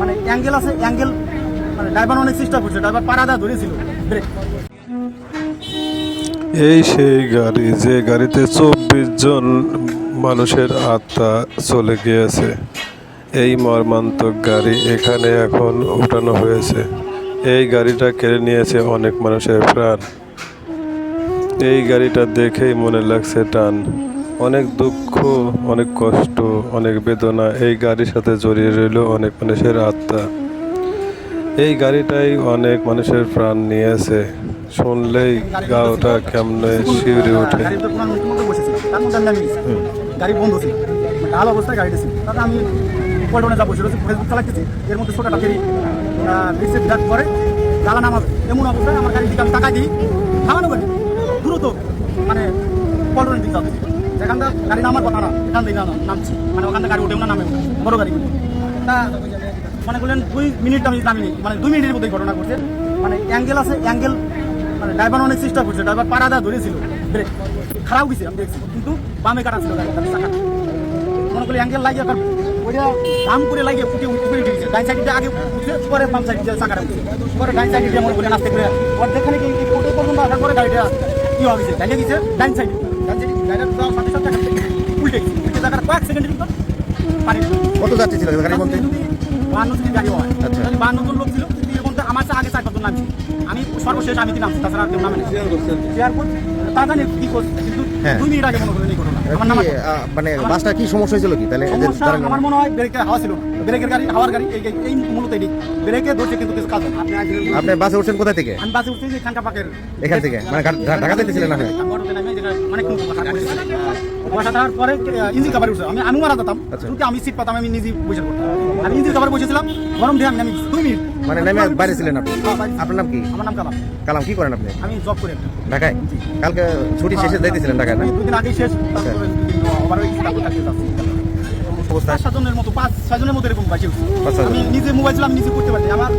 মানে অ্যাঙ্গেল আছে, অ্যাঙ্গেল মানে ড্রাইভার অনেক চেষ্টা করছে, ড্রাইভার পাড়াদা ধরেছিল ব্রেক। এই সেই গাড়ি যে গাড়িতে 24 জন মানুষের আত্মা চলে গিয়েছে। এই মর্মান্তিক গাড়ি এখানে এখন উঠানো হয়েছে। এই গাড়িটা কেড়ে নিয়েছে অনেক মানুষের প্রাণ। এই গাড়িটা দেখেই মনে লাগছে টান। অনেক দুঃখ, অনেক কষ্ট, অনেক বেদনা এই গাড়ির সাথে জড়িয়ে রইল অনেক মানুষের আত্মা। এই গাড়িটাই অনেক মানুষের প্রাণ নিয়েছে। শুনলেই গাওটা কেমনে শিউরে ওঠে। গাড়ির তো পুরো মধ্যে বসেছিল, তার মধ্যে আমি নামিয়ে গেছি। গাড়ি বন্ধ ছিল, ঢাল অবস্থায় গাড়িটা ছিল। তারপরে আমি পল্টনে যা বসে রয়েছি, ফেসবুক চালাচ্ছি, এর মধ্যে ছোটাটা ফেরি রিসিভ ডাক করে জ্বালা নামাবে, এমন অবস্থায় আমার গাড়ির দিকে আমি টাকা দিই, থামানো গাড়ি দ্রুত মানে পল্টনের দিকে যাচ্ছে, যেখান থেকে গাড়ি নামার কথা না এখান থেকে নামছি, মানে ওখান থেকে গাড়ি উঠেও না নামে, বড় গাড়ি তা মনে করলেন 2 মিনিট আমি নামিনি, মানে 2 মিনিটের মধ্যেই ঘটনা করছে। মানে অ্যাঙ্গেল আছে, অ্যাঙ্গেল মানে ড্রাইভার অনেক চেষ্টা করছে, ড্রাইভার পাড়াদা ধরেছিল ব্রেক, খারাপ গেছে আমি দেখছি, কিন্তু বামে কাটা ছিল গাড়ি চাকা, মনে করি অ্যাঙ্গেল লাগিয়ে ওইটা দাম করে লাগিয়ে উঠে উপরে উঠেছে, ডাইন সাইডে আগে উঠে পরে বাম সাইডে চাকাটা উঠছে, পরে ডাইন সাইডে মনে করি নাচতে করে অর্ধেকখানে কি কোটো পর্যন্ত আসার পরে গাড়িটা কি হয়ে গেছে, ডাইনে গেছে ডাইন সাইডে গাড়িটা সাথে সাথে উল্টে গেছে, উল্টে জায়গাটা কয়েক সেকেন্ডের ভিতর পানি। কত যাত্রী ছিল গাড়ির মধ্যে? 52 জন গাড়ি হয়, আচ্ছা। 52 জন লোক ছিল, এর মধ্যে আমার আগে 4-5 জন নামছি, আমি সর্বশেষ আমি নামছি, তাছাড়া আর কেউ নামে না। এয়ারপোর্ট তা জানি কি করছে, কিন্তু হ্যাঁ। 2 মিনিট আগে মনে করেন এই ঘটনা আমার নাম। মানে বাসটা কি সমস্যা হয়েছিল কি তাহলে? সমস্যা আমার মনে হয় ব্রেকের হাওয়া ছিল, ব্রেকের গাড়ি হাওয়ার গাড়ি এই মূলত এদিক ব্রেকে ধরছে, কিন্তু কিছু কাজ হয় না। আপনি বাসে উঠছেন কোথা থেকে? আমি বাসে উঠছি এখানকার পাকের এখান থেকে মানে ঢাকা যেতেছিলেন না? আমি অটোতে নামে যেটা মানে খুব বসা থাকার পরে ইঞ্জিন কাভারে উঠছে, আমি মারা যেতাম, আচ্ছা। যদি আমি সিট পাতাম আমি নিজে বসে পড়তাম, আমি ইঞ্জিন কাভারে বসেছিলাম, গরম দিয়ে আমি 2 মিনিট মানে নেমে বাইরে ছিলেন আপনি? হ্যাঁ, বাইরে। আপনার নাম কি? আমার নাম কালাম, কালাম, কি করেন আপনি? আমি জব করি একটা। ঢাকায়? কালকে ছুটি শেষে যাইতেছিলেন ঢাকায় না? আমি 2 দিন আগেই শেষ, তারপরে 2 দিন ওভার হয়ে গেছে, তারপর কাটিয়ে যাচ্ছি। অবস্থা 5-7 জনের মতো 5-6 জনের মতো এরকম বাইছে। 5-6 জন। আমি নিজে মোবাইল ছিল, আমি নিজে করতে পারছি, আমার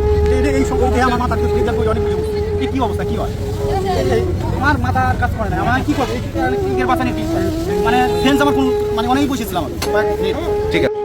এই সম্পর্কে আমার মাথা থেকে অনেক কিছু কি অবস্থা কি হয়, আমার মাথার কাজ করে না, আমার কি করবে, কি বাঁচানি মানে ফ্রেন্ডস আমার কোন মানে অনেক বসেছিলাম আমি। ঠিক আছে।